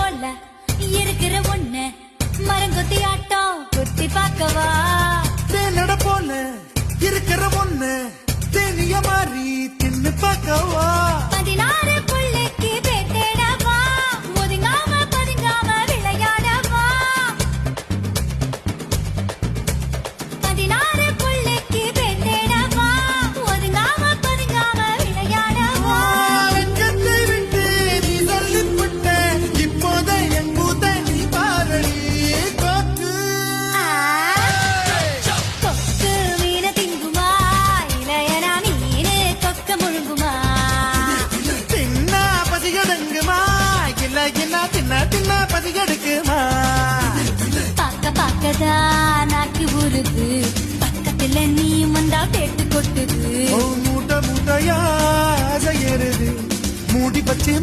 போல இருக்கிற ஒண்ணு மரங்கொத்தி ஆட்டம் குத்தி பார்க்கவா தேனட போல இருக்கிற ஒண்ணு தேனிய மாறி தின்னு பார்க்கவா 16 புள்ளைக்கு பேட்டேடவா ஒதுங்காம பதுங்காம விளையாடவா 16 புள்ளைக்கு பேட்டேடவா ஒதுங்காம பதுங்காம விளையாடவா வெங்கத்தை விட்டு நீ தள்ளிப்பட்ட இப்போத என் கூத்த நீ பாரடி கோக்கு கொக்கு மீன திங்குமா இளையனா மீனு கொக்க முழுங்குமா தின்னா பசிகடங்குமா இல்ல என்ன தின்னா பசிகெடுக்குமா பார்க்கதான் நாக்கு ஊறுது பக்கத்துல நீ வந்தா பேட்டு கொட்டுது மூட்டையா ஏறுது மூடி பச்சை